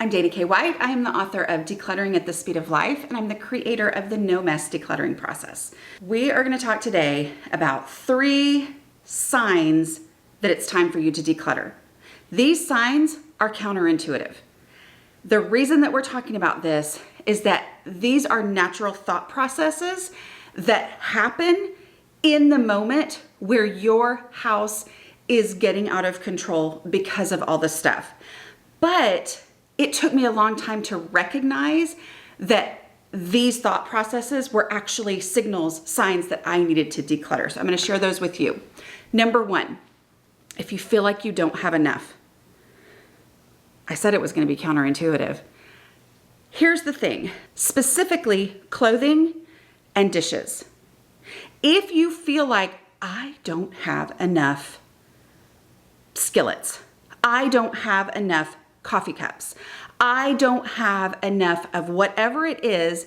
I'm Dana K. White. I am the author of Decluttering at the Speed of Life, and I'm the creator of the No Mess Decluttering Process. We are going to talk today about 3 signs that it's time for you to declutter. These signs are counterintuitive. The reason that we're talking about this is that these are natural thought processes that happen in the moment where your house is getting out of control because of all the stuff. But it took me a long time to recognize that these thought processes were actually signals, signs that I needed to declutter. So I'm going to share those with you. Number 1, if you feel like you don't have enough. I said it was going to be counterintuitive. Here's the thing, specifically clothing and dishes. If you feel like I don't have enough skillets, I don't have enough coffee cups, I don't have enough of whatever it is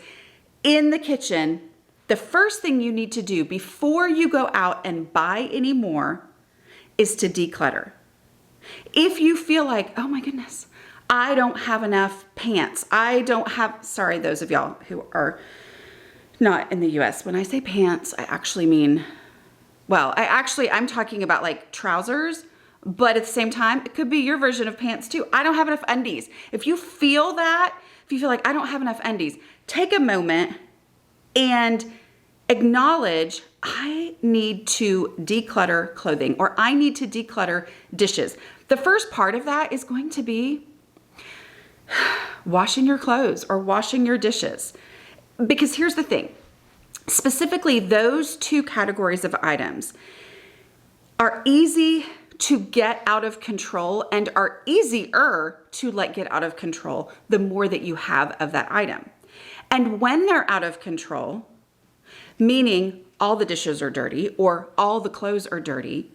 in the kitchen, the first thing you need to do before you go out and buy any more is to declutter. If you feel like, oh my goodness, I don't have enough pants, sorry, those of y'all who are not in the US, when I say pants, I actually mean, I'm talking about like trousers. But at the same time, it could be your version of pants too. I don't have enough undies. If you feel that, if you feel like I don't have enough undies, take a moment and acknowledge I need to declutter clothing or I need to declutter dishes. The first part of that is going to be washing your clothes or washing your dishes. Because here's the thing, specifically those 2 categories of items are easy to get out of control and are easier to let get out of control the more that you have of that item. And when they're out of control, meaning all the dishes are dirty or all the clothes are dirty,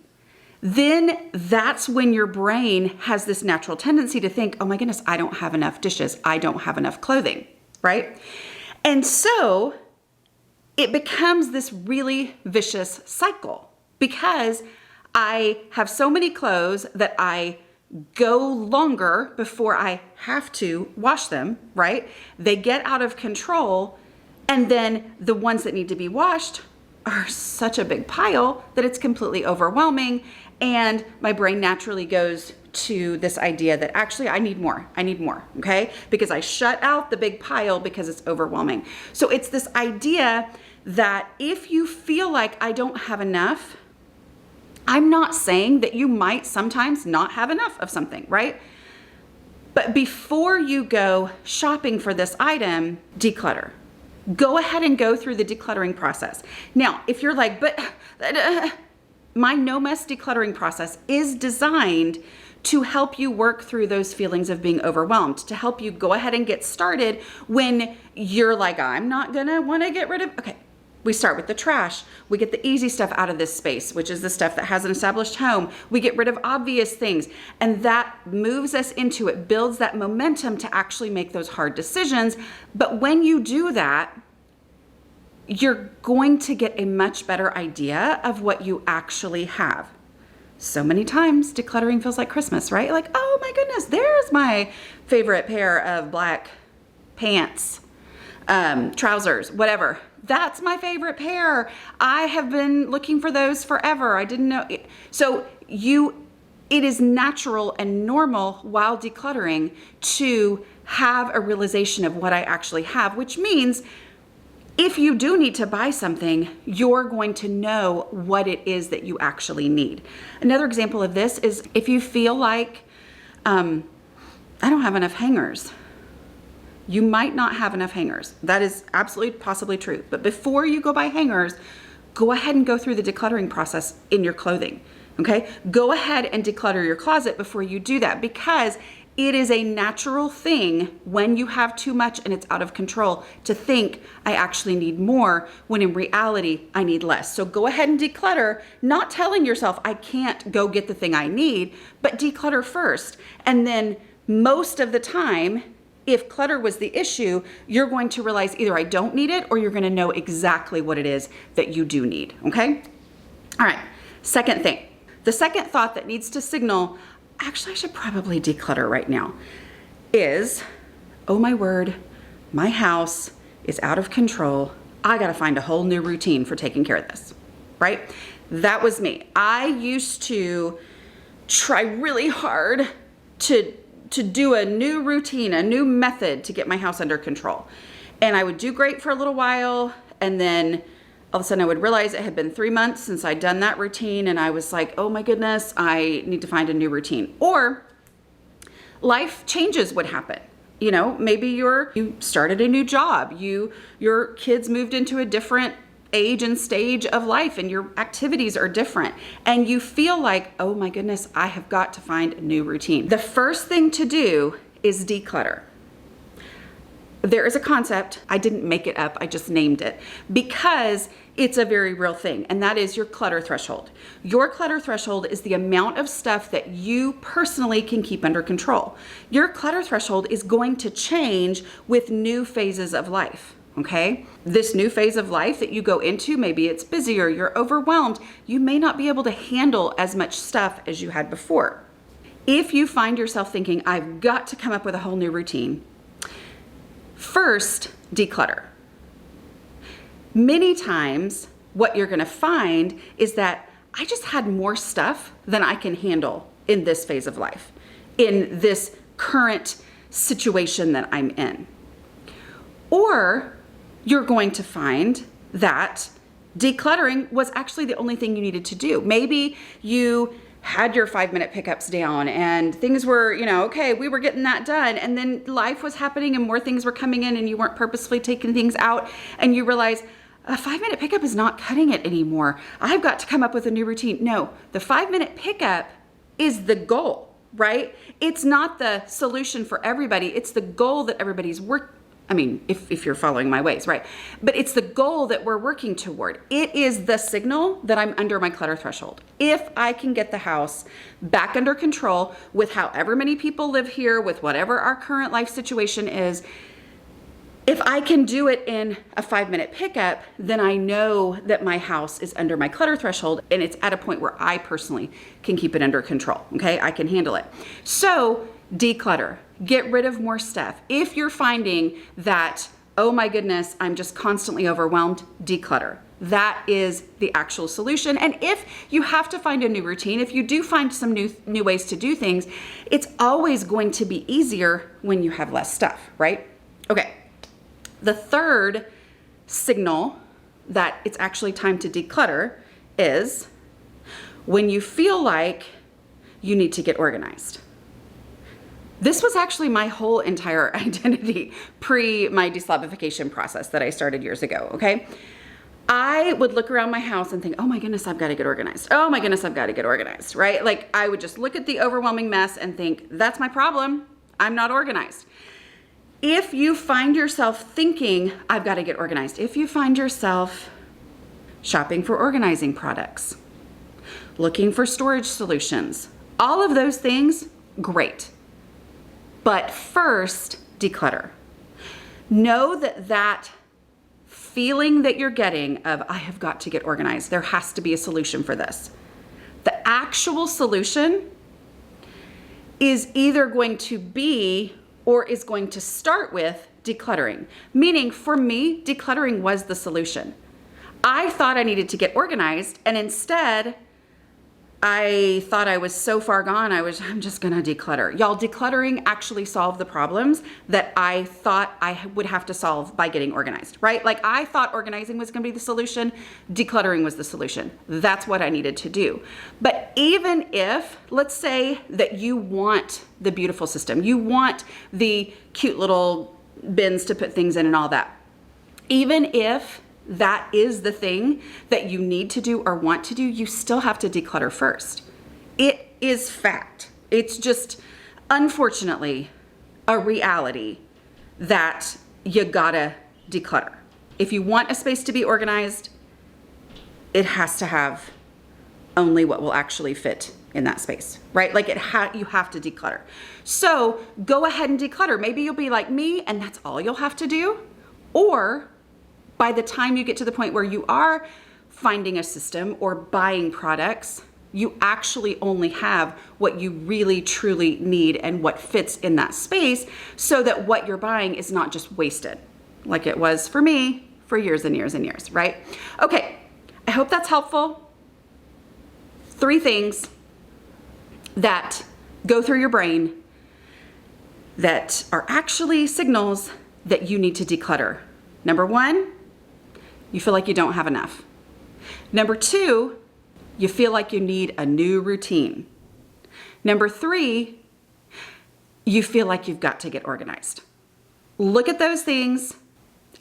then that's when your brain has this natural tendency to think, oh my goodness, I don't have enough dishes, I don't have enough clothing, right? And so it becomes this really vicious cycle because I have so many clothes that I go longer before I have to wash them, right? They get out of control, and then the ones that need to be washed are such a big pile that it's completely overwhelming, and my brain naturally goes to this idea that actually I need more, okay? Because I shut out the big pile because it's overwhelming. So it's this idea that if you feel like I don't have enough, I'm not saying that you might sometimes not have enough of something, right? But before you go shopping for this item, declutter. Go ahead and go through the decluttering process. Now, if you're like, but my no mess decluttering process is designed to help you work through those feelings of being overwhelmed, to help you go ahead and get started when you're like, I'm not gonna wanna get rid of, okay. We start with the trash. We get the easy stuff out of this space, which is the stuff that has an established home. We get rid of obvious things, and that moves us into it, builds that momentum to actually make those hard decisions. But when you do that, you're going to get a much better idea of what you actually have. So many times decluttering feels like Christmas, right? Like, oh my goodness, there's my favorite pair of black pants, trousers, whatever. That's my favorite pair. I have been looking for those forever. I didn't know. So it is natural and normal while decluttering to have a realization of what I actually have, which means if you do need to buy something, you're going to know what it is that you actually need. Another example of this is if you feel like, I don't have enough hangers. You might not have enough hangers. That is absolutely possibly true. But before you go buy hangers, go ahead and go through the decluttering process in your clothing, okay? Go ahead and declutter your closet before you do that because it is a natural thing when you have too much and it's out of control to think I actually need more when in reality I need less. So go ahead and declutter, not telling yourself I can't go get the thing I need, but declutter first. And then most of the time, if clutter was the issue, you're going to realize either I don't need it or you're going to know exactly what it is that you do need, okay? All right, second thing. The second thought that needs to signal, actually I should probably declutter right now, is, oh my word, my house is out of control. I got to find a whole new routine for taking care of this, right? That was me. I used to try really hard to do a new routine, a new method to get my house under control. And I would do great for a little while, and then all of a sudden I would realize it had been 3 months since I'd done that routine, and I was like, oh my goodness, I need to find a new routine. Or life changes would happen. You know, maybe you started a new job, your kids moved into a different age and stage of life, and your activities are different, and you feel like, oh my goodness, I have got to find a new routine. The first thing to do is declutter. There is a concept, I didn't make it up, I just named it, because it's a very real thing, and that is your clutter threshold. Your clutter threshold is the amount of stuff that you personally can keep under control. Your clutter threshold is going to change with new phases of life, okay? This new phase of life that you go into, maybe it's busier, you're overwhelmed, you may not be able to handle as much stuff as you had before. If you find yourself thinking, I've got to come up with a whole new routine, first, declutter. Many times, what you're gonna find is that I just had more stuff than I can handle in this phase of life, in this current situation that I'm in. Or you're going to find that decluttering was actually the only thing you needed to do. Maybe you had your 5-minute pickups down and things were, okay, we were getting that done, and then life was happening and more things were coming in and you weren't purposefully taking things out, and you realize a 5-minute pickup is not cutting it anymore. I've got to come up with a new routine. No, the 5-minute pickup is the goal, right? It's not the solution for everybody. It's the goal that everybody's if you're following my ways, right? But it's the goal that we're working toward. It is the signal that I'm under my clutter threshold. If I can get the house back under control with however many people live here, with whatever our current life situation is, if I can do it in a 5-minute pickup, then I know that my house is under my clutter threshold and it's at a point where I personally can keep it under control, okay? I can handle it. So declutter, get rid of more stuff. If you're finding that, oh my goodness, I'm just constantly overwhelmed, declutter. That is the actual solution. And if you have to find a new routine, if you do find some new ways to do things, it's always going to be easier when you have less stuff, right? Okay. The third signal that it's actually time to declutter is when you feel like you need to get organized. This was actually my whole entire identity pre my deslobification process that I started years ago, okay? I would look around my house and think, oh my goodness, I've got to get organized. Oh my goodness, I've got to get organized, right? Like I would just look at the overwhelming mess and think, that's my problem. I'm not organized. If you find yourself thinking, I've got to get organized, if you find yourself shopping for organizing products, looking for storage solutions, all of those things, great. But first, declutter. Know that feeling that you're getting of, I have got to get organized, there has to be a solution for this. The actual solution is either going to be or is going to start with decluttering. Meaning for me, decluttering was the solution. I thought I needed to get organized, and instead I thought I was so far gone, I'm just gonna declutter. Y'all, decluttering actually solved the problems that I thought I would have to solve by getting organized, right? Like I thought organizing was gonna be the solution, decluttering was the solution. That's what I needed to do. But even if, let's say that you want the beautiful system, you want the cute little bins to put things in and all that, even if that is the thing that you need to do or want to do, you still have to declutter first. It is fact. It's just, unfortunately, a reality that you gotta declutter. If you want a space to be organized, it has to have only what will actually fit in that space, right? Like you have to declutter. So go ahead and declutter. Maybe you'll be like me and that's all you'll have to do. Or by the time you get to the point where you are finding a system or buying products, you actually only have what you really truly need and what fits in that space, so that what you're buying is not just wasted like it was for me for years and years and years, right? Okay, I hope that's helpful. 3 things that go through your brain that are actually signals that you need to declutter. Number 1, you feel like you don't have enough. Number 2, you feel like you need a new routine. Number 3, you feel like you've got to get organized. Look at those things,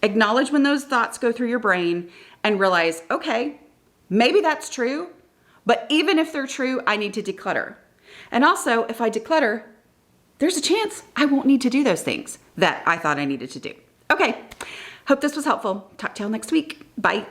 acknowledge when those thoughts go through your brain, and realize, okay, maybe that's true, but even if they're true, I need to declutter. And also, if I declutter, there's a chance I won't need to do those things that I thought I needed to do. Okay, hope this was helpful. Talk to y'all next week. Bye.